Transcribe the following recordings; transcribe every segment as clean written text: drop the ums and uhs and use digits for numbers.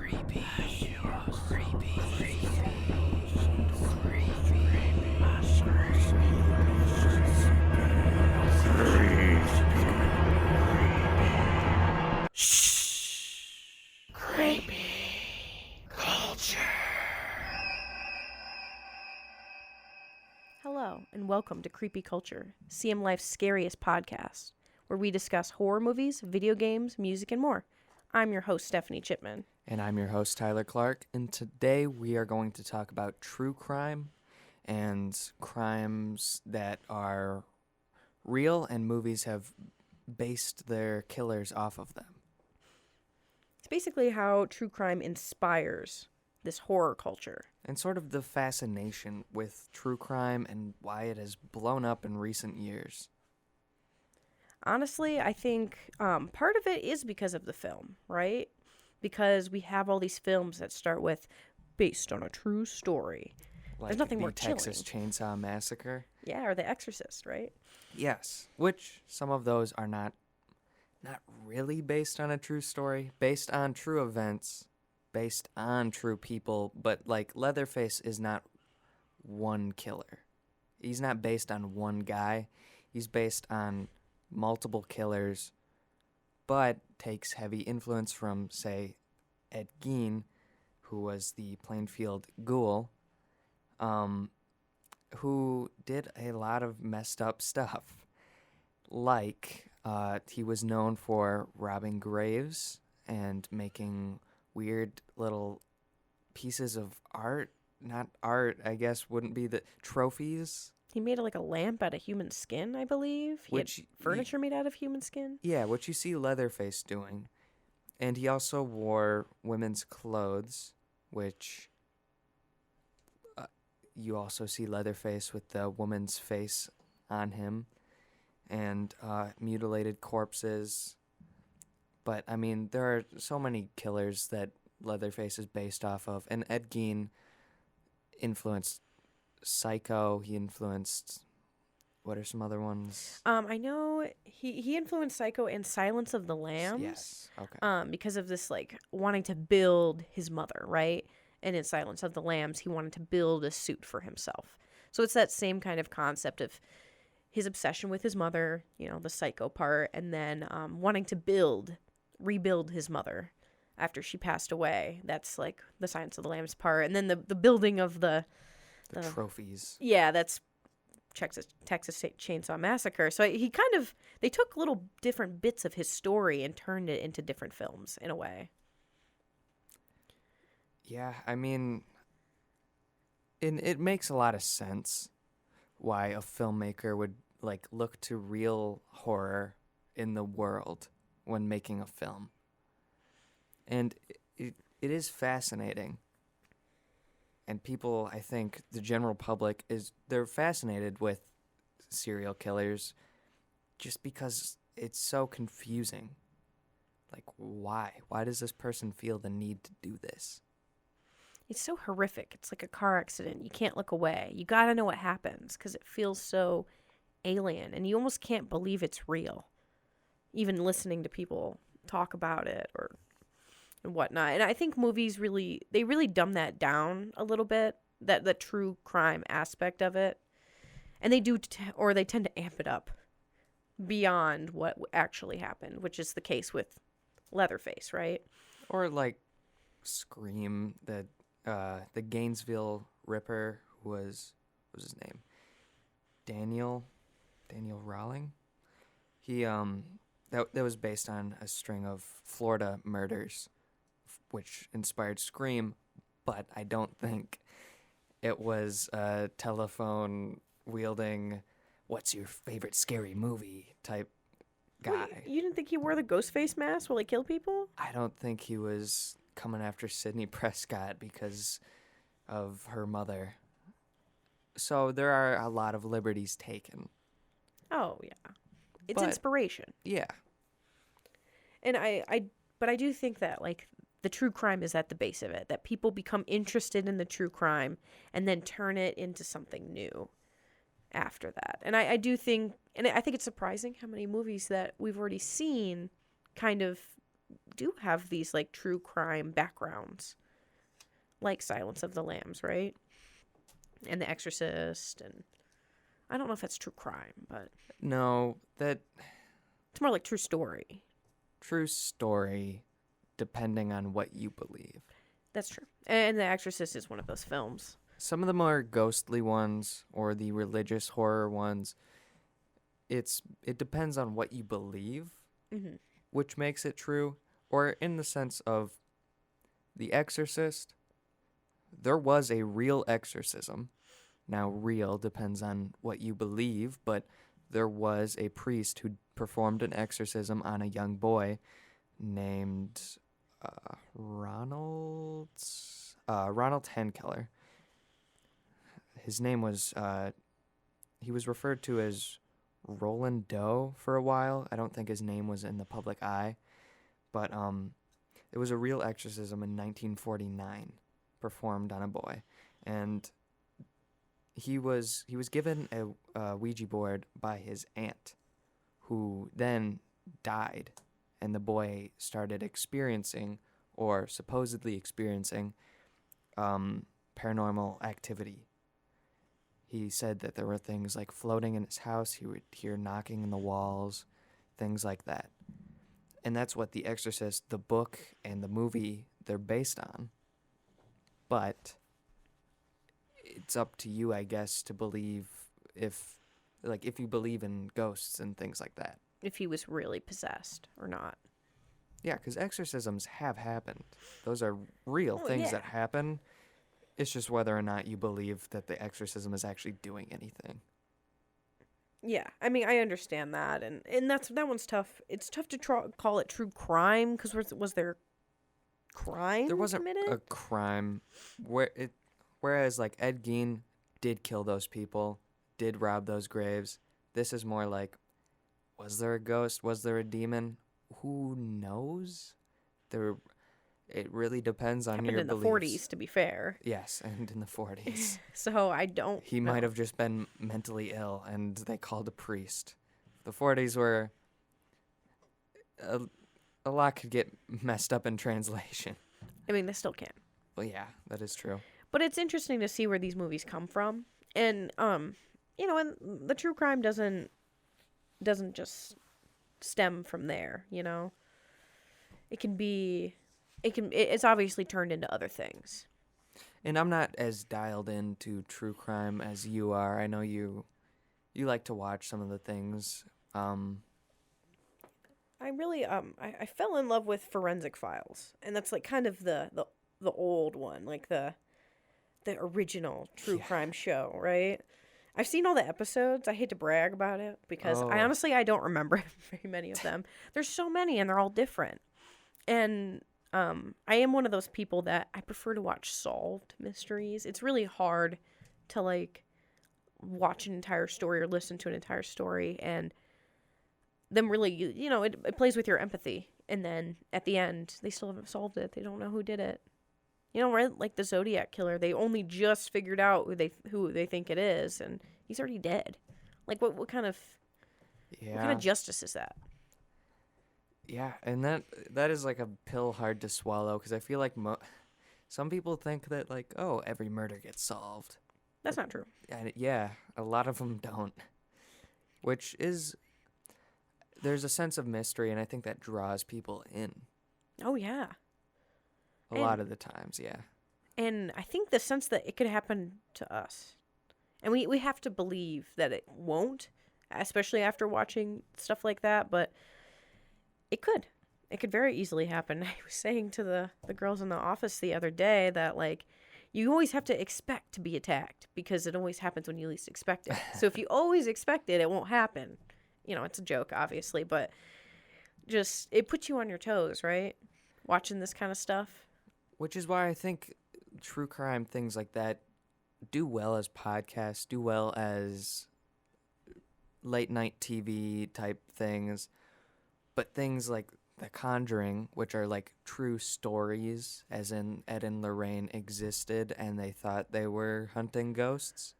Creepy. Creepy. Shh. Creepy. Culture. Hello, and welcome to Creepy Culture, CM Life's scariest podcast, where we discuss horror movies, video games, music, and more. I'm your host, Stephanie Chipman. And I'm your host, Tyler Clark, and today we are going to talk about true crime and crimes that are real and movies have based their killers off of them. It's basically how true crime inspires this horror culture. And sort of the fascination with true crime and why it has blown up in recent years. Honestly, I think part of it is because of the film, right? Because we have all these films that start with based on a true story. Like There's nothing the more Texas chilling. Chainsaw Massacre. Yeah, or The Exorcist, right? Yes, which some of those are not really based on a true story, based on true events, based on true people, but like Leatherface is not one killer. He's not based on one guy. He's based on multiple killers, but takes heavy influence from, say, Ed Gein, who was the Plainfield Ghoul, who did a lot of messed up stuff. Like, he was known for robbing graves and making weird little pieces of art. Not art, I guess, wouldn't be the trophies. He made like a lamp out of human skin, I believe. He had furniture made out of human skin. Yeah, what you see Leatherface doing. And he also wore women's clothes, which you also see Leatherface with the woman's face on him, and mutilated corpses. But, I mean, there are so many killers that Leatherface is based off of. And Ed Gein influenced Psycho. He influenced... What are some other ones? I know he influenced Psycho and Silence of the Lambs. Yes, okay. Because of this, like, wanting to build his mother, right? And in Silence of the Lambs, he wanted to build a suit for himself. So it's that same kind of concept of his obsession with his mother, you know, the psycho part, and then wanting to rebuild his mother after she passed away. That's, like, the Silence of the Lambs part. And then the building of the trophies. Yeah, that's Texas Chainsaw Massacre. So they took little different bits of his story and turned it into different films in a way. Yeah, I mean, it makes a lot of sense why a filmmaker would like look to real horror in the world when making a film. And it is fascinating. And people, I think, the general public, they're fascinated with serial killers just because it's so confusing. Like, why? Why does this person feel the need to do this? It's so horrific. It's like a car accident. You can't look away. You got to know what happens because it feels so alien. And you almost can't believe it's real. Even listening to people talk about it and whatnot. And I think movies really dumb that down a little bit, the true crime aspect of it. And they do, or they tend to amp it up beyond what actually happened, which is the case with Leatherface, right? Or like Scream, the Gainesville Ripper, who was, what was his name? Daniel Rawling. He that was based on a string of Florida murders, which inspired Scream, but I don't think it was a telephone wielding, what's your favorite scary movie type guy. Wait, you didn't think he wore the ghost face mask while he killed people? I don't think he was coming after Sidney Prescott because of her mother. So there are a lot of liberties taken. Oh, yeah. It's But- inspiration. Yeah. And but I do think that, like, the true crime is at the base of it, that people become interested in the true crime and then turn it into something new after that. And I do think, and I think it's surprising how many movies that we've already seen kind of do have these like true crime backgrounds, like Silence of the Lambs, right? And The Exorcist, and I don't know if that's true crime, but No, that it's more like true story. true story, depending on what you believe. That's true. And The Exorcist is one of those films. Some of the more ghostly ones or the religious horror ones, it depends on what you believe, Mm-hmm. which makes it true. Or in the sense of The Exorcist, there was a real exorcism. Now, real depends on what you believe, but there was a priest who performed an exorcism on a young boy named Ronald Henkeller. His name was he was referred to as Roland Doe for a while. I don't think his name was in the public eye, but it was a real exorcism in 1949, performed on a boy, and he was given a Ouija board by his aunt, who then died, and the boy started experiencing, or supposedly experiencing, paranormal activity. He said that there were things like floating in his house. He would hear knocking in the walls, things like that. And that's what The Exorcist, the book and the movie, they're based on. But it's up to you, I guess, to believe if you believe in ghosts and things like that. If he was really possessed or not. Yeah, because exorcisms have happened. Those are real Oh, things yeah. that happen. It's just whether or not you believe that the exorcism is actually doing anything. Yeah, I mean, I understand that, and that one's tough. It's tough to call it true crime because was there crime There wasn't committed? a crime whereas like Ed Gein did kill those people, did rob those graves. This is more like, was there a ghost? Was there a demon? Who knows? It really depends on Happened your in beliefs. the 40s, to be fair. Yes, and in the 40s. So I don't. He know. might have just been mentally ill, and they called a priest. The 40s were a lot could get messed up in translation. I mean, they still can. Well, yeah, that is true. But it's interesting to see where these movies come from, and and the true crime doesn't just stem from there. It's obviously turned into other things. And I'm not as dialed into true crime as you are. I know you like to watch some of the things. I really I fell in love with Forensic Files, and that's like kind of the old one, like the original true crime show, right? I've seen all the episodes. I hate to brag about it because Oh. I don't remember very many of them. There's so many and they're all different. And I am one of those people that I prefer to watch solved mysteries. It's really hard to like watch an entire story or listen to an entire story and them really, it plays with your empathy. And then at the end, they still haven't solved it. They don't know who did it. Right? Like the Zodiac killer, they only just figured out who they think it is, and he's already dead. Like what kind of justice is that? Yeah, and that is like a pill hard to swallow, because I feel like some people think that like, oh, every murder gets solved. That's not true. And yeah, a lot of them don't. Which is, there's a sense of mystery, and I think that draws people in. Oh yeah. A lot of the times, yeah. And I think the sense that it could happen to us. And we have to believe that it won't, especially after watching stuff like that, but it could. It could very easily happen. I was saying to the girls in the office the other day that, like, you always have to expect to be attacked because it always happens when you least expect it. So if you always expect it, it won't happen. It's a joke, obviously, but just, it puts you on your toes, right? Watching this kind of stuff. Which is why I think true crime, things like that, do well as podcasts, do well as late night TV type things. But things like The Conjuring, which are like true stories, as in Ed and Lorraine existed and they thought they were hunting ghosts.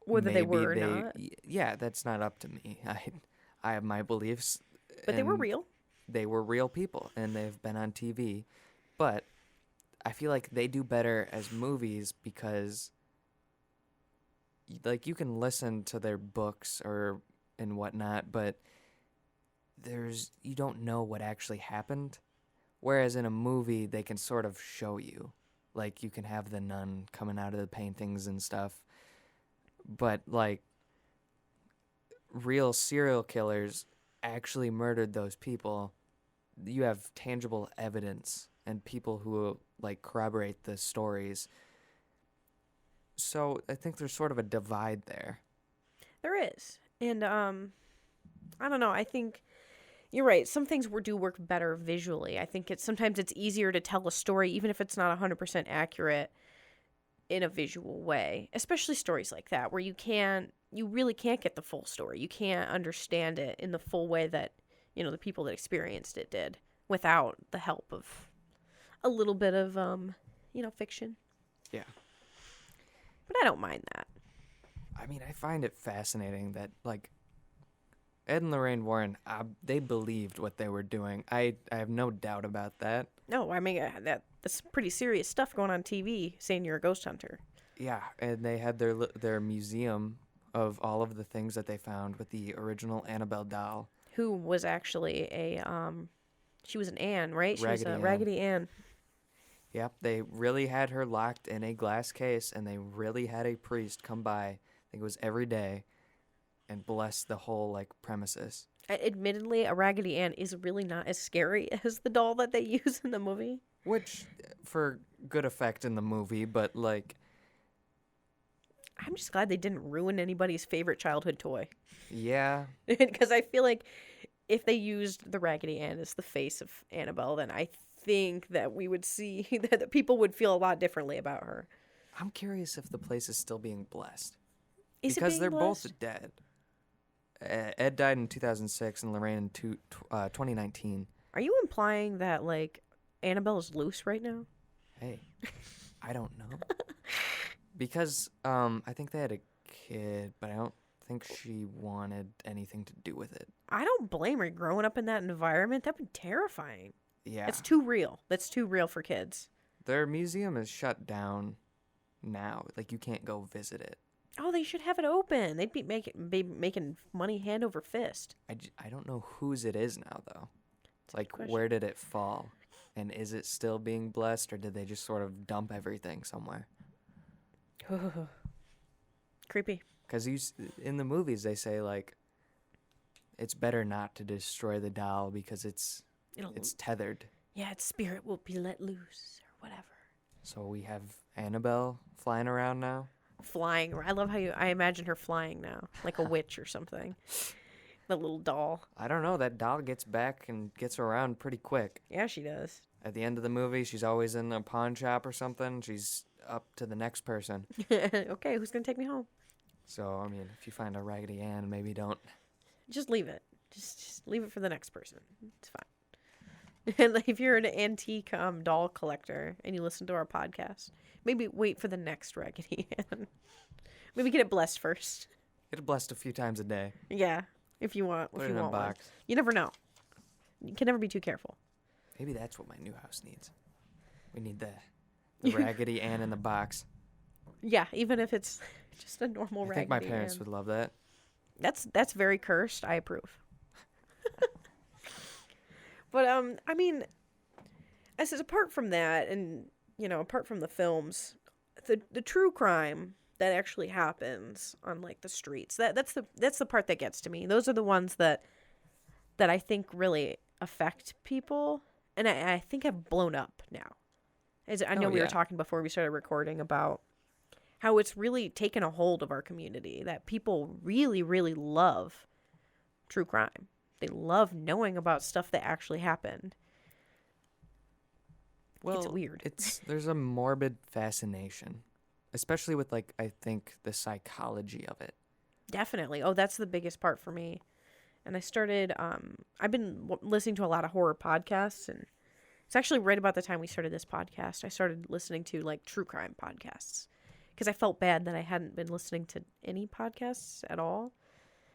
Whether they were or not. Yeah, that's not up to me. I have my beliefs. But they were real. they were real people and they've been on TV. But I feel like they do better as movies because like you can listen to their books or and whatnot, but you don't know what actually happened. Whereas in a movie, they can sort of show you. Like, you can have the nun coming out of the paintings and stuff. But, like, real serial killers actually murdered those people. You have tangible evidence and people who, like, corroborate the stories. So, I think there's sort of a divide there. There is. And, I don't know. I think you're right. Some things do work better visually. I think sometimes it's easier to tell a story, even if it's not 100% accurate, in a visual way. Especially stories like that, where you really can't get the full story. You can't understand it in the full way that, the people that experienced it did, without the help of a little bit of, fiction. Yeah. But I don't mind that. I mean, I find it fascinating that, like, Ed and Lorraine Warren, they believed what they were doing. I have no doubt about that. No, I mean, that's pretty serious stuff going on TV, saying you're a ghost hunter. Yeah, and they had their museum of all of the things that they found with the original Annabelle doll. Who was actually she was an Anne, right? She was a Raggedy Ann. Yep, they really had her locked in a glass case, and they really had a priest come by, I think it was every day, and bless the whole, like, premises. Admittedly, a Raggedy Ann is really not as scary as the doll that they use in the movie. Which, for good effect in the movie, but, like... I'm just glad they didn't ruin anybody's favorite childhood toy. Yeah. Because I feel like if they used the Raggedy Ann as the face of Annabelle, then I think that we would see that people would feel a lot differently about her. I'm curious if the place is still being blessed. Is because it being they're blessed? both dead. Ed died in 2006 and Lorraine in 2019. Are you implying that, like, Annabelle is loose right now? Hey, I don't know. Because I think they had a kid, but I don't think she wanted anything to do with it. I don't blame her growing up in that environment. That'd be terrifying. Yeah. It's too real. That's too real for kids. Their museum is shut down now. Like, you can't go visit it. Oh, they should have it open. They'd be making money hand over fist. I don't know whose it is now, though. That's a good Like, question. where did it fall? And is it still being blessed, or did they just sort of dump everything somewhere? Creepy. Because in the movies, they say, like, it's better not to destroy the doll because it's tethered. Yeah, its spirit will be let loose or whatever. So we have Annabelle flying around now. Flying. I love how I imagine her flying now, like a witch or something. The little doll. I don't know. That doll gets back and gets around pretty quick. Yeah, she does. At the end of the movie, she's always in a pawn shop or something. She's up to the next person. Okay, who's gonna take me home? So, I mean, if you find a Raggedy Ann, maybe don't. Just leave it. Just leave it for the next person. It's fine. And if you're an antique doll collector and you listen to our podcast, maybe wait for the next Raggedy Ann. Maybe get it blessed first. Get it blessed a few times a day. Yeah, if you want. Put if it you in a want one. box. You never know. You can never be too careful. Maybe that's what my new house needs. We need the Raggedy Ann in the box. Yeah, even if it's just a normal I Raggedy think my parents Ann. would love that. That's very cursed. I approve. But I mean, apart from that, and apart from the films, the true crime that actually happens on, like, the streets, that's the part that gets to me. Those are the ones that I think really affect people, and I think have blown up now. As I know we were talking before we started recording about how it's really taken a hold of our community, that people really, really love true crime. They love knowing about stuff that actually happened. Well, it's weird. There's a morbid fascination, especially with, like, I think the psychology of it. Definitely. Oh, that's the biggest part for me. And I started, I've been listening to a lot of horror podcasts, and it's actually right about the time we started this podcast, I started listening to, like, true crime podcasts, because I felt bad that I hadn't been listening to any podcasts at all.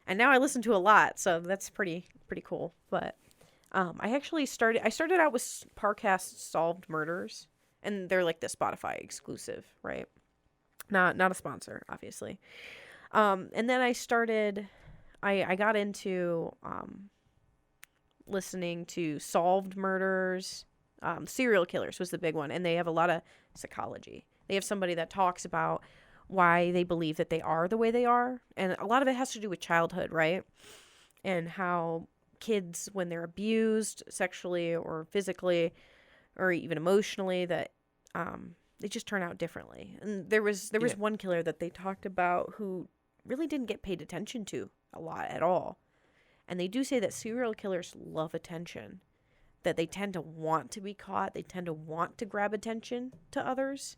And now I listen to a lot, so that's pretty cool. But I started out with Parcast Solved Murders, and they're like the Spotify exclusive, right? Not a sponsor, obviously. And then I got into listening to Solved Murders. Serial Killers was the big one, and they have a lot of psychology. They have somebody that talks about why they believe that they are the way they are, and a lot of it has to do with childhood, right? And how kids, when they're abused sexually or physically or even emotionally, that they just turn out differently. And there was one killer that they talked about who really didn't get paid attention to a lot at all. And they do say that serial killers love attention, that they tend to want to be caught. They tend to want to grab attention to others.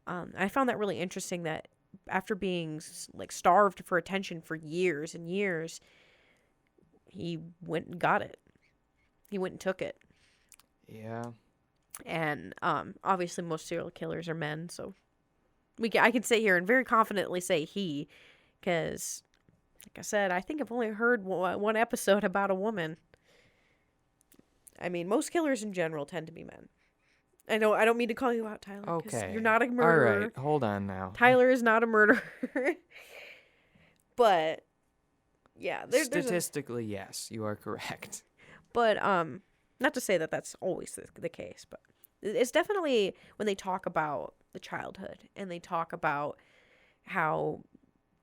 I found that really interesting, that after being like starved for attention for years and years, he went and got it. He went and took it. Yeah. And obviously most serial killers are men, so I can sit here and very confidently say he, because like I said, I think I've only heard one episode about a woman. I mean, most killers in general tend to be men. I don't mean to call you out, Tyler. Okay. You're not a murderer. All right. Hold on now. Tyler is not a murderer. But yeah, statistically, yes, you are correct. But not to say that that's always the case, but it's definitely when they talk about the childhood and they talk about how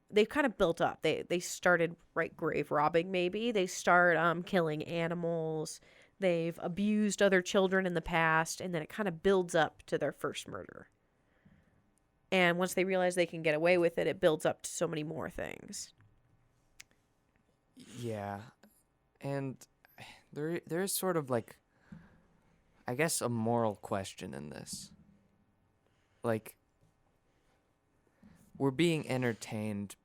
they've kind of built up. They started grave robbing, maybe. They start killing animals. They've abused other children in the past, and then it kind of builds up to their first murder. And once they realize they can get away with it, it builds up to so many more things. Yeah. And there is sort of like, I guess, a moral question in this. Like, we're being entertained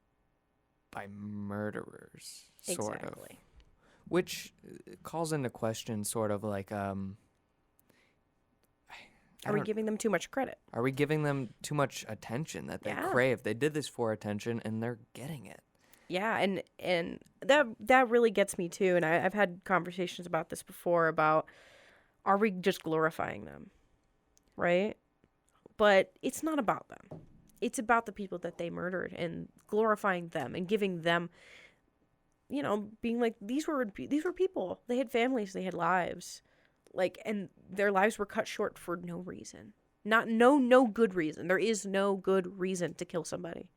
by murderers, sort of. Exactly. Which calls into question sort of like, Are we giving them too much credit? Are we giving them too much attention that they crave? They did this for attention, and they're getting it. Yeah, and that really gets me too. And I've had conversations about this before, about, are we just glorifying them, right? But it's not about them. It's about the people that they murdered, and glorifying them and giving them, being like, these were people. They had families, they had lives, like, and their lives were cut short for no reason. No good reason. There is no good reason to kill somebody.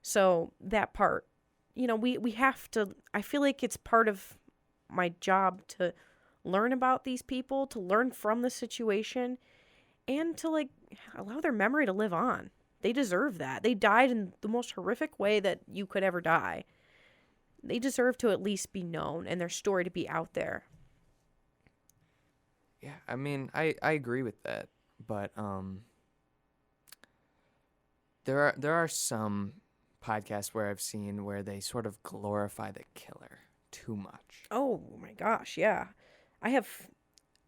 So that part, we have to, I feel like it's part of my job to learn about these people, to learn from the situation, and to like allow their memory to live on. They deserve that. They died in the most horrific way that you could ever die. They deserve to at least be known and their story to be out there. Yeah, I mean, I agree with that, but there are some podcasts where I've seen where they sort of glorify the killer too much. Oh my gosh, yeah. I have,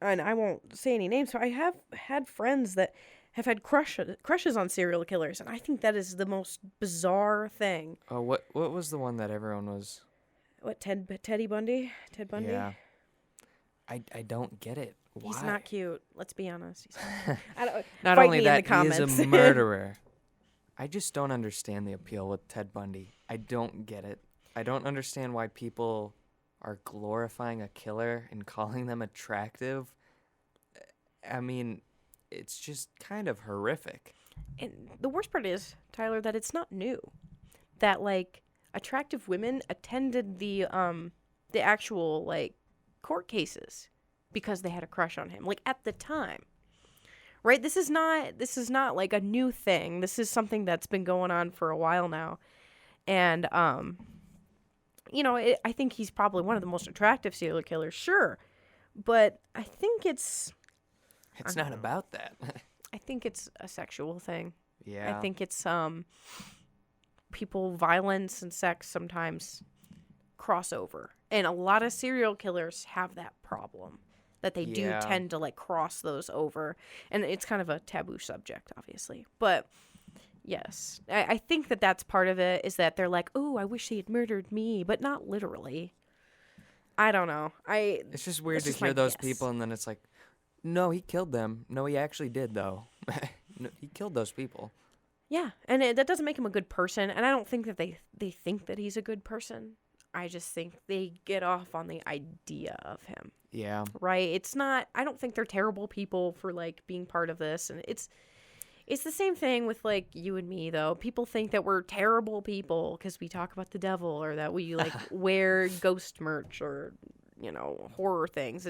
and I won't say any names, so I have had friends that have had crushes on serial killers, and I think that is the most bizarre thing. Oh, what was the one that everyone was? What, Teddy Bundy? Ted Bundy? Yeah. I don't get it. Why? He's not cute. Let's be honest. He's not, not fight only me that, in the comments. he is a murderer. I just don't understand the appeal with Ted Bundy. I don't get it. I don't understand why people are glorifying a killer and calling them attractive. I mean, it's just kind of horrific. And the worst part is, Tyler, that it's not new. That, like, attractive women attended the actual, like, court cases because they had a crush on him, like, at the time. Right? This is not like a new thing. This is something that's been going on for a while now. And I think he's probably one of the most attractive serial killers, sure. But I think it's not about that. I think it's a sexual thing. Yeah. I think it's violence and sex sometimes cross over. And a lot of serial killers have that problem, that they do tend to like cross those over. And it's kind of a taboo subject, obviously. But yes, I think that's part of it, is that they're like, oh, I wish he had murdered me, but not literally. I don't know. It's just weird That's to just my hear those guess. people, and then it's like, no, he killed them. No, he actually did, though. No, he killed those people. Yeah, and that doesn't make him a good person, and I don't think that they think that he's a good person. I just think they get off on the idea of him, Yeah. right? It's not, I don't think they're terrible people for, like, being part of this, and it's the same thing with, like, you and me, though. People think that we're terrible people because we talk about the devil, or that we, like, wear ghost merch, or, you know, horror things.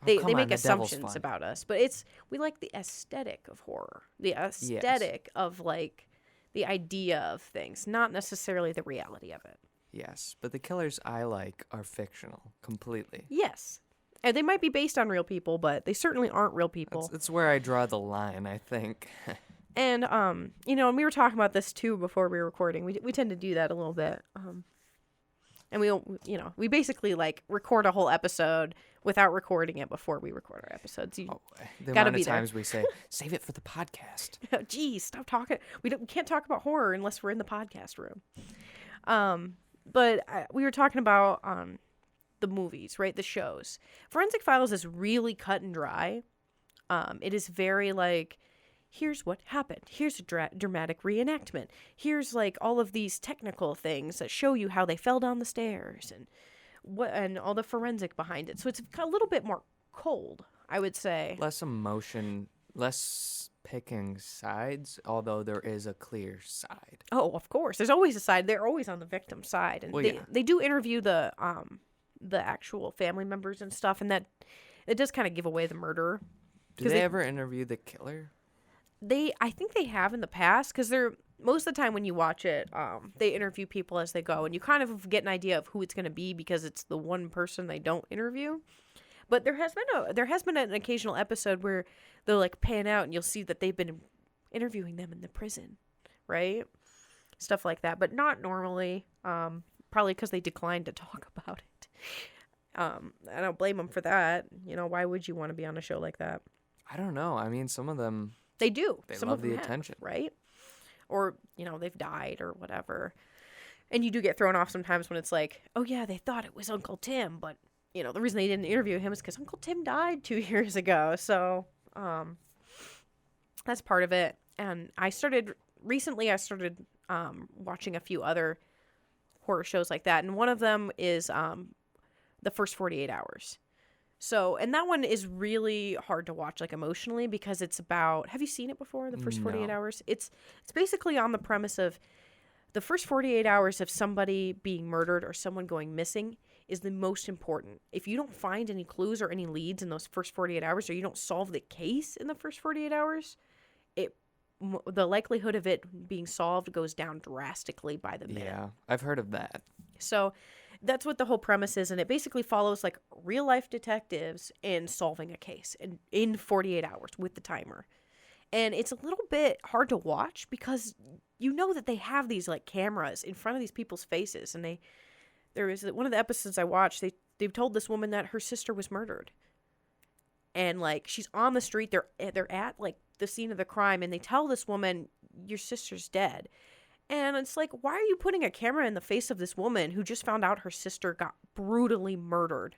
They come on, make the devil's assumptions fun. about us, but we like the aesthetic of horror, the aesthetic of, like, the idea of things, not necessarily the reality of it. Yes, but the killers I like are fictional, completely. Yes, and they might be based on real people, but they certainly aren't real people. It's where I draw the line, I think. And you know, and we were talking about this too before we were recording. We tend to do that a little bit. And we basically, like, record a whole episode without recording it before we record our episodes. You The gotta amount be of there. times we say, save it for the podcast. Geez, stop talking. We can't talk about horror unless we're in the podcast room. But we were talking about the movies, right? The shows. Forensic Files is really cut and dry. It is very, like, here's what happened. Here's a dramatic reenactment. Here's, like, all of these technical things that show you how they fell down the stairs and all the forensic behind it. So it's a little bit more cold, I would say. Less emotion, less picking sides, although there is a clear side. Oh, of course. There's always a side. They're always on the victim's side. And Well, they do interview the actual family members and stuff, and that it does kind of give away the murderer. Do they ever interview the killer? I think they have in the past, because most of the time when you watch it, they interview people as they go, and you kind of get an idea of who it's going to be because it's the one person they don't interview. But there has been an occasional episode where they'll, like, pan out and you'll see that they've been interviewing them in the prison, right? Stuff like that, but not normally. Probably because they declined to talk about it. I don't blame them for that. You know, why would you want to be on a show like that? I don't know. I mean, some of them, They do. They Some love of them the have, attention. right? Or, you know, they've died or whatever. And you do get thrown off sometimes when it's like, oh yeah, they thought it was Uncle Tim, but, you know, the reason they didn't interview him is because Uncle Tim died 2 years ago. So, that's part of it. And recently I started watching a few other horror shows like that. And one of them is The First 48 Hours. So, and that one is really hard to watch, like, emotionally, because it's about, have you seen it before, The First 48 No. Hours? It's basically on the premise of the first 48 hours of somebody being murdered or someone going missing is the most important. If you don't find any clues or any leads in those first 48 hours, or you don't solve the case in the first 48 hours, the likelihood of it being solved goes down drastically by the minute. yeah, I've heard of that. So that's what the whole premise is, and it basically follows, like, real life detectives in solving a case in 48 hours with the timer. And it's a little bit hard to watch because you know that they have these, like, cameras in front of these people's faces, and there is one of the episodes I watched, they've told this woman that her sister was murdered. And, like, she's on the street, they're at, like, the scene of the crime, and they tell this woman, your sister's dead. And it's like, why are you putting a camera in the face of this woman who just found out her sister got brutally murdered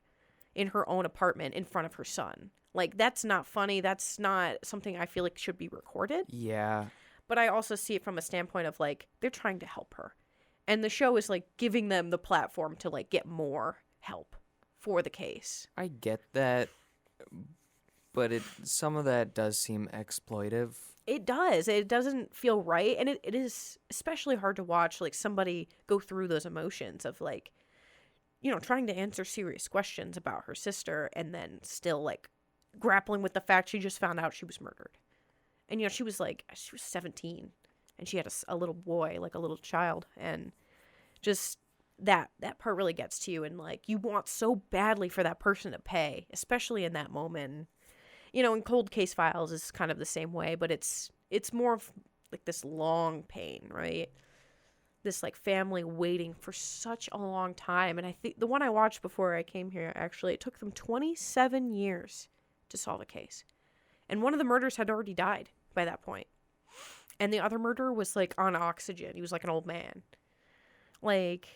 in her own apartment in front of her son? Like, that's not funny. That's not something I feel like should be recorded. Yeah. But I also see it from a standpoint of, like, they're trying to help her. And the show is, like, giving them the platform to, like, get more help for the case. I get that, but some of that does seem exploitive. It does. It doesn't feel right. And it is especially hard to watch, like, somebody go through those emotions of, like, you know, trying to answer serious questions about her sister and then still, like, grappling with the fact she just found out she was murdered. And, you know, she was 17 and she had a little boy, like a little child. And just that part really gets to you. And, like, you want so badly for that person to pay, especially in that moment. You know, in Cold Case Files is kind of the same way, but it's more of, like, this long pain, right? This, like, family waiting for such a long time. And I think the one I watched before I came here, actually, it took them 27 years to solve a case. And one of the murderers had already died by that point. And the other murderer was, like, on oxygen. He was, like, an old man. Like,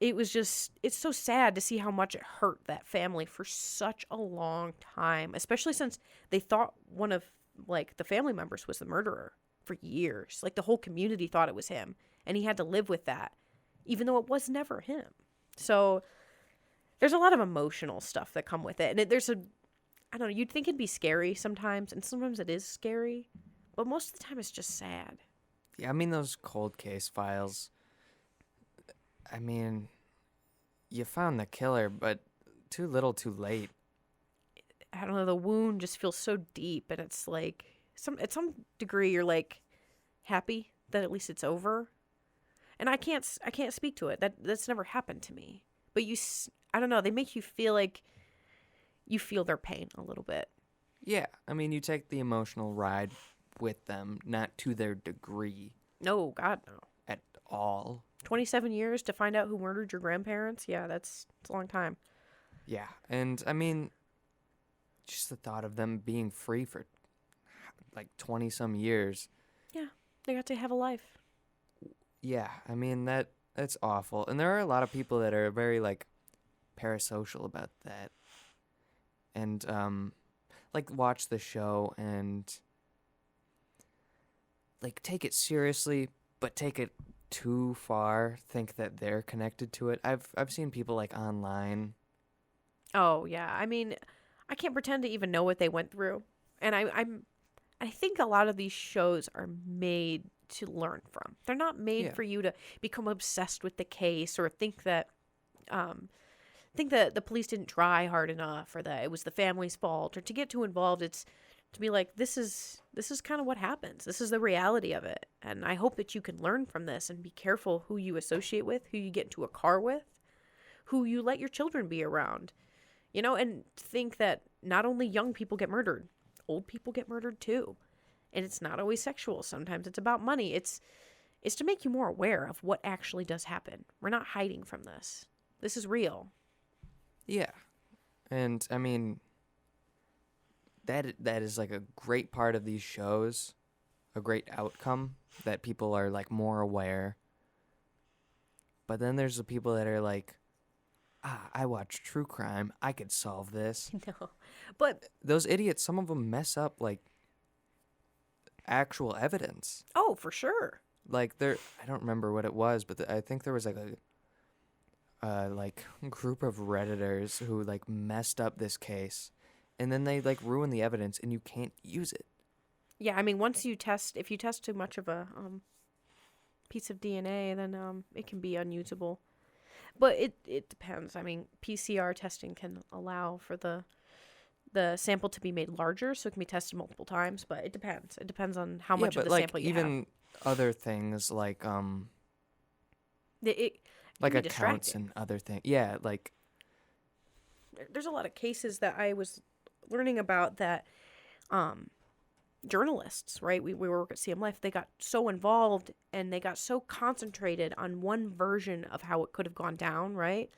it was just, it's so sad to see how much it hurt that family for such a long time, especially since they thought one of, like, the family members was the murderer for years. Like, the whole community thought it was him, and he had to live with that, even though it was never him. So there's a lot of emotional stuff that come with it. And there's I don't know, you'd think it'd be scary sometimes, and sometimes it is scary, but most of the time it's just sad. Yeah, I mean, those cold case files, I mean, you found the killer, but too little too late. I don't know, the wound just feels so deep, and it's like, at some degree you're like happy that at least it's over. And I can't speak to it. That's never happened to me. But I don't know, they make you feel like you feel their pain a little bit. Yeah, I mean, you take the emotional ride with them, not to their degree. No, God, no. At all. 27 years to find out who murdered your grandparents? Yeah, it's a long time. Yeah, and I mean, just the thought of them being free for like 20 some years. Yeah, they got to have a life. Yeah, I mean, that's awful. And there are a lot of people that are very like parasocial about that. And like watch the show and like take it seriously, but take it too far, think that they're connected to it. I've seen people like online. Oh, yeah. I mean, I can't pretend to even know what they went through. And I think a lot of these shows are made to learn from. They're not made for you to become obsessed with the case or think that the police didn't try hard enough or that it was the family's fault or to get too involved. It's to be like, this is kind of what happens. This is the reality of it. And I hope that you can learn from this and be careful who you associate with, who you get into a car with, who you let your children be around, and think that not only young people get murdered, old people get murdered too. And it's not always sexual. Sometimes it's about money. It's to make you more aware of what actually does happen. We're not hiding from this. This is real. Yeah. And I mean, that is like a great part of these shows, a great outcome that people are like more aware. But then there's the people that are like, I watch true crime. I could solve this. No. But those idiots, some of them mess up like actual evidence. Oh, for sure. Like I don't remember what it was, but I think there was like a like group of Redditors who like messed up this case, and then they like ruin the evidence, and you can't use it. Yeah, I mean, if you test too much of a piece of DNA, then it can be unusable. But it depends. I mean, PCR testing can allow for the sample to be made larger, so it can be tested multiple times. But it depends. It depends on how much of the sample you have. Even other things like It like can be accounts distracting. and other things. Yeah, like There's a lot of cases that I was learning about that journalists, right? We work at CM Life. They got so involved and they got so concentrated on one version of how it could have gone down, right?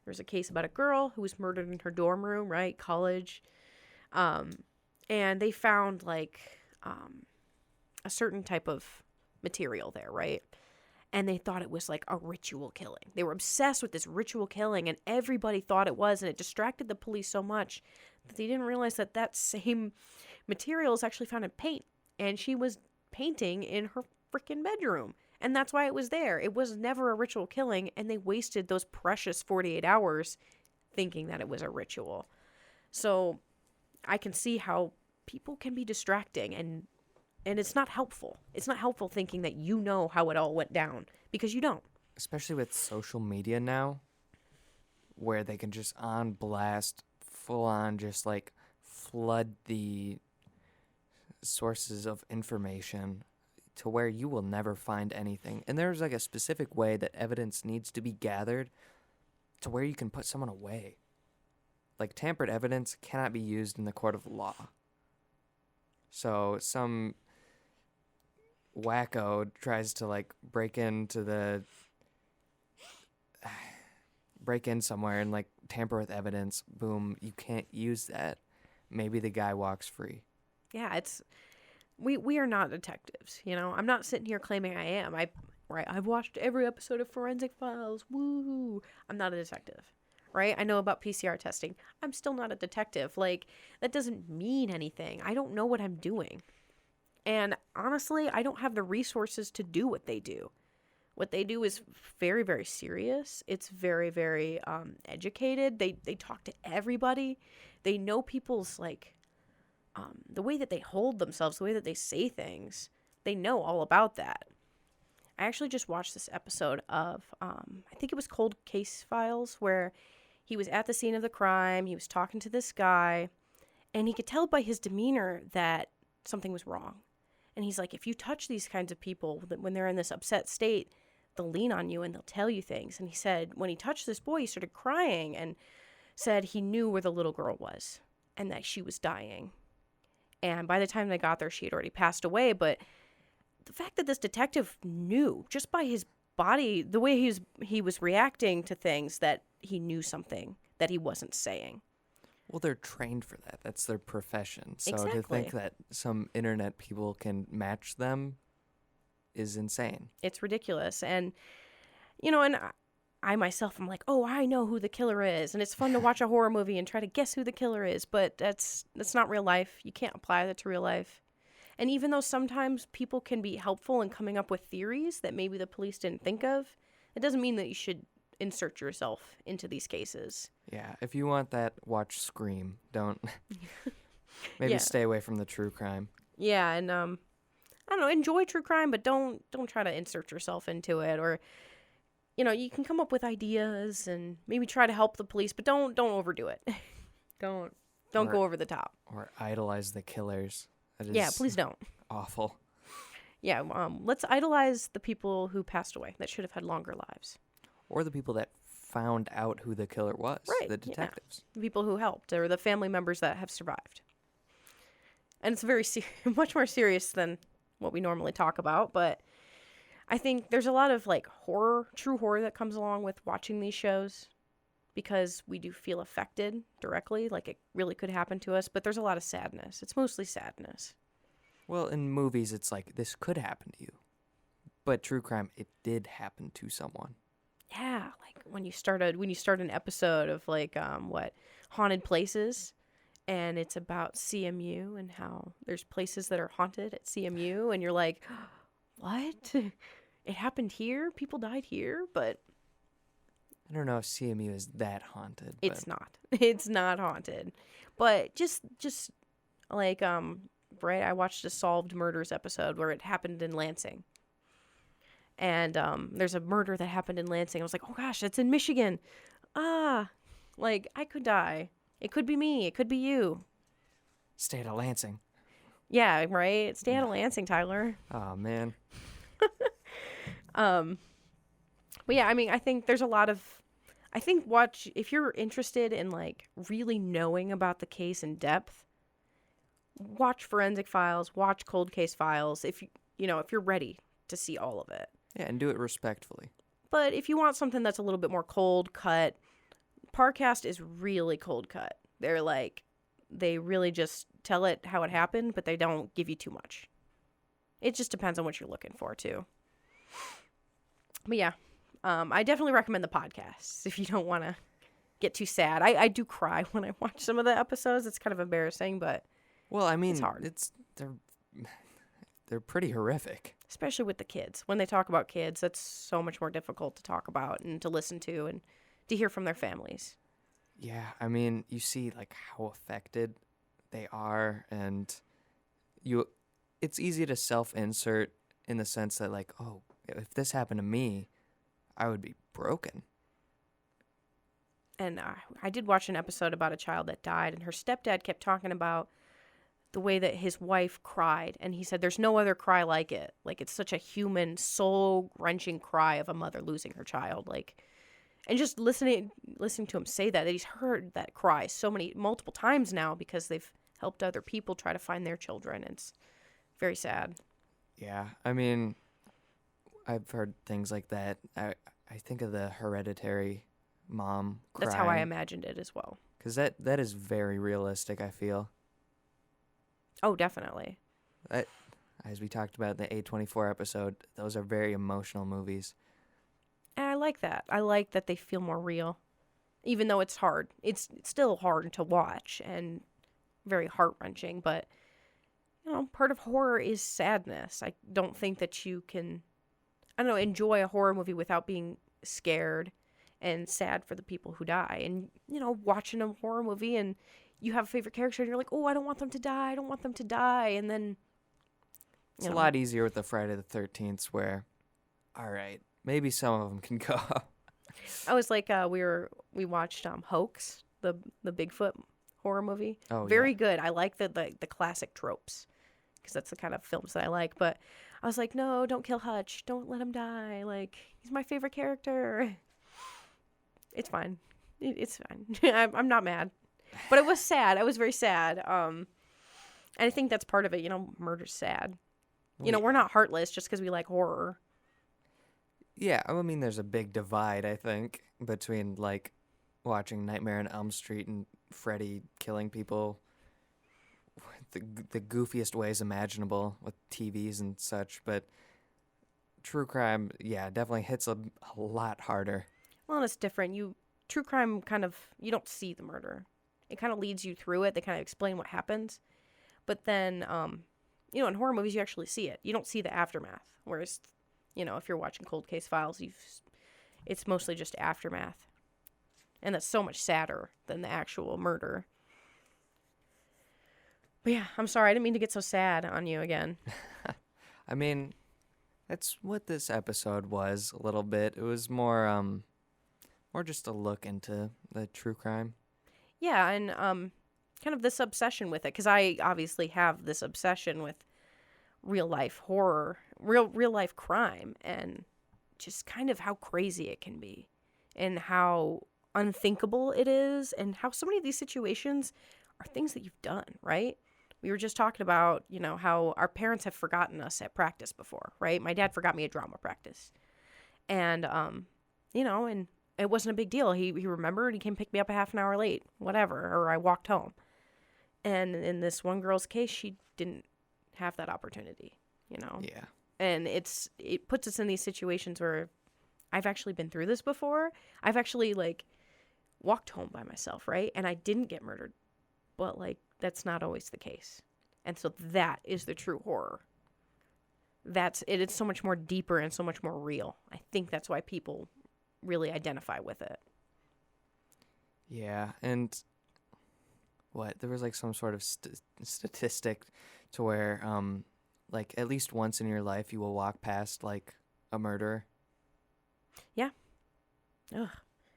There's a case about a girl who was murdered in her dorm room, right? College. And they found like a certain type of material there, right? And they thought it was like a ritual killing. They were obsessed with this ritual killing, and everybody thought it was, and it distracted the police so much that they didn't realize that same material is actually found in paint. And she was painting in her freaking bedroom. And that's why it was there. It was never a ritual killing, and they wasted those precious 48 hours thinking that it was a ritual. So I can see how people can be distracting, and it's not helpful. It's not helpful thinking that you know how it all went down, because you don't. especially with social media now, where they can just on blast, full on just like flood the sources of information to where you will never find anything. And there's like a specific way that evidence needs to be gathered to where you can put someone away. Like tampered evidence cannot be used in the court of law. So some wacko tries to like break in somewhere and like tamper with evidence. Boom, you can't use that. Maybe the guy walks free. Yeah, we are not detectives, I'm not sitting here claiming I am. right? I've watched every episode of Forensic Files. Woo! I'm not a detective, right? I know about PCR testing. I'm still not a detective. Like, that doesn't mean anything. I don't know what I'm doing. And honestly, I don't have the resources to do what they do. What they do is very, very serious. It's very, very educated. They talk to everybody. They know people's, like, the way that they hold themselves, the way that they say things. They know all about that. I actually just watched this episode of, I think it was Cold Case Files, where he was at the scene of the crime. He was talking to this guy, and he could tell by his demeanor that something was wrong. And he's like, if you touch these kinds of people when they're in this upset state, they'll lean on you and they'll tell you things. And he said when he touched this boy, he started crying and said he knew where the little girl was and that she was dying. And by the time they got there, she had already passed away. But the fact that this detective knew just by his body, the way he was reacting to things, that he knew something that he wasn't saying. Well, they're trained for that. That's their profession. So Exactly. to think that some internet people can match them is insane. It's ridiculous. And, you know, and I myself, I'm like, oh, I know who the killer is. And it's fun to watch a horror movie and try to guess who the killer is. But that's not real life. You can't apply that to real life. And even though sometimes people can be helpful in coming up with theories that maybe the police didn't think of, it doesn't mean that you should insert yourself into these cases. Yeah, if you want that, watch Scream. Don't. Maybe Yeah. stay away from the true crime. Yeah, and I don't know, enjoy true crime, but don't try to insert yourself into it. Or, you know, you can come up with ideas and maybe try to help the police, but don't overdo it. don't go over the top. Or idolize the killers. That is Yeah, please don't. awful. Yeah, let's idolize the people who passed away that should have had longer lives. Or the people that found out who the killer was. Right, The yeah. detectives. The people who helped, or the family members that have survived. And it's very much more serious than what we normally talk about, but I think there's a lot of like horror, true horror that comes along with watching these shows, because we do feel affected directly, like it really could happen to us, but there's a lot of sadness. It's mostly sadness. Well, in movies, it's like, this could happen to you. But true crime, it did happen to someone. Yeah, like when you start an episode of like haunted places, and it's about CMU and how there's places that are haunted at CMU, and you're like, what? It happened here? People died here? But I don't know if CMU is that haunted. it's not. It's not haunted. But just like right, I watched a Solved Murders episode where it happened in Lansing. And there's a murder that happened in Lansing. I was like, oh gosh, it's in Michigan. Like I could die. It could be me. It could be you. Stay at Lansing. Yeah, right? Stay out of Lansing, Tyler. Oh, man. But yeah, I mean, I think there's a lot of, if you're interested in like really knowing about the case in depth, watch Forensic Files, watch Cold Case Files, if you're ready to see all of it. Yeah, and do it respectfully. But if you want something that's a little bit more cold cut, Parcast is really cold cut. They really just tell it how it happened, but they don't give you too much. It just depends on what you're looking for, too. But yeah, I definitely recommend the podcasts if you don't want to get too sad. I do cry when I watch some of the episodes. It's kind of embarrassing, but Well, I mean, it's hard. They're pretty horrific. Especially with the kids. When they talk about kids, that's so much more difficult to talk about and to listen to and to hear from their families. Yeah, I mean, you see like how affected they are, and it's easy to self-insert in the sense that like, oh, if this happened to me, I would be broken. And I did watch an episode about a child that died, and her stepdad kept talking about the way that his wife cried, and he said there's no other cry like it. Like, it's such a human, soul-wrenching cry of a mother losing her child. Like, and just listening to him say that he's heard that cry multiple times now because they've helped other people try to find their children. It's very sad. Yeah, I mean, I've heard things like that. I think of the Hereditary mom crying. That's how I imagined it as well. Because that is very realistic, I feel. Oh, definitely. I as we talked about in the A24 episode, those are very emotional movies. And I like that. I like that they feel more real. Even though it's hard. It's still hard to watch and very heart-wrenching, but part of horror is sadness. I don't think that you can, enjoy a horror movie without being scared and sad for the people who die. And, watching a horror movie and you have a favorite character and you're like, oh, I don't want them to die. I don't want them to die. And then, It's a lot easier with the Friday the 13th where, all right, maybe some of them can go. I was like, we watched Hoax, the Bigfoot horror movie. Oh, Very yeah. good. I like the classic tropes because that's the kind of films that I like. But I was like, no, don't kill Hutch. Don't let him die. Like, he's my favorite character. It's fine. It's fine. I'm not mad. But it was sad. I was very sad. And I think that's part of it. Murder's sad. We're not heartless just because we like horror. Yeah, I mean, there's a big divide, I think, between, like, watching Nightmare on Elm Street and Freddy killing people the goofiest ways imaginable with TVs and such, but true crime, yeah, definitely hits a lot harder. Well, and it's different. True crime you don't see the murder. It kind of leads you through it. They kind of explain what happens. But then, in horror movies, you actually see it. You don't see the aftermath. Whereas, if you're watching Cold Case Files, it's mostly just aftermath. And that's so much sadder than the actual murder. But yeah, I'm sorry. I didn't mean to get so sad on you again. I mean, that's what this episode was a little bit. It was more just a look into the true crime. Yeah, and kind of this obsession with it, because I obviously have this obsession with real life horror, real life crime, and just kind of how crazy it can be, and how unthinkable it is, and how so many of these situations are things that you've done, right? We were just talking about, how our parents have forgotten us at practice before, right? My dad forgot me at drama practice. And, and it wasn't a big deal. He remembered, he came pick me up a half an hour late, whatever, or I walked home. And in this one girl's case, she didn't have that opportunity, Yeah. And it puts us in these situations where I've actually been through this before. I've actually, walked home by myself, right? And I didn't get murdered. But, that's not always the case. And so that is the true horror. It's so much more deeper and so much more real. I think that's why people really identify with it. Yeah, and there was some sort of statistic to where at least once in your life you will walk past a murderer. Yeah. Ugh.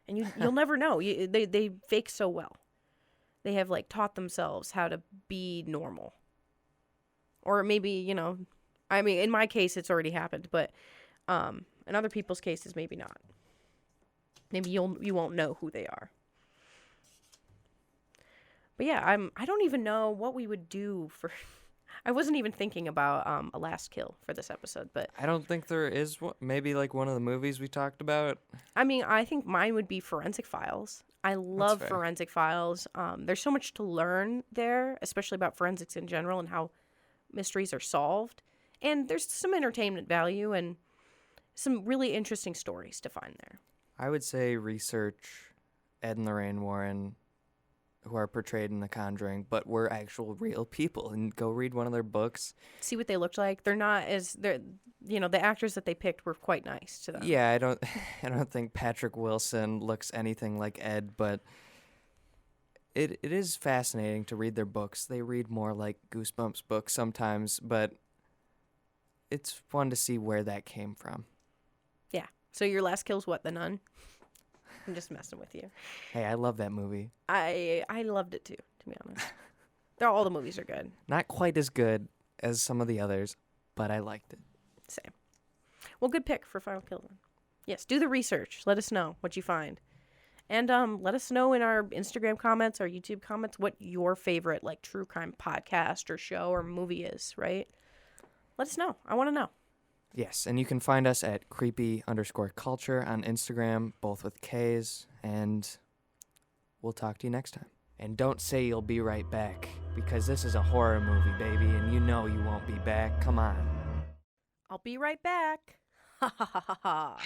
And you'll never know. They fake so well. They have taught themselves how to be normal. Or maybe, I mean, in my case it's already happened, but in other people's cases maybe not. Maybe you won't know who they are. But yeah, I don't even know what we would do for I wasn't even thinking about a last kill for this episode, but I don't think there is maybe one of the movies we talked about. I mean, I think mine would be Forensic Files. I love fair. Forensic Files. There's so much to learn there, especially about forensics in general and how mysteries are solved. And there's some entertainment value and some really interesting stories to find there. I would say research Ed and Lorraine Warren, who are portrayed in The Conjuring, but were actual real people, and go read one of their books. See what they looked like. They're not as the actors that they picked were quite nice to them. Yeah, I don't think Patrick Wilson looks anything like Ed, but it is fascinating to read their books. They read more like Goosebumps books sometimes, but it's fun to see where that came from. Yeah. So your last kill's what, The Nun? I'm just messing with you. Hey, I love that movie. I loved it too, to be honest. All the movies are good. Not quite as good as some of the others, but I liked it. Same. Well, good pick for Final Kill then. Yes, do the research. Let us know what you find. And let us know in our Instagram comments, our YouTube comments, what your favorite true crime podcast or show or movie is, right? Let us know. I want to know. Yes, and you can find us at Kreepy_Kulture on Instagram, both with Ks, and we'll talk to you next time. And don't say you'll be right back, because this is a horror movie, baby, and you know you won't be back. Come on. I'll be right back. Ha ha ha ha ha.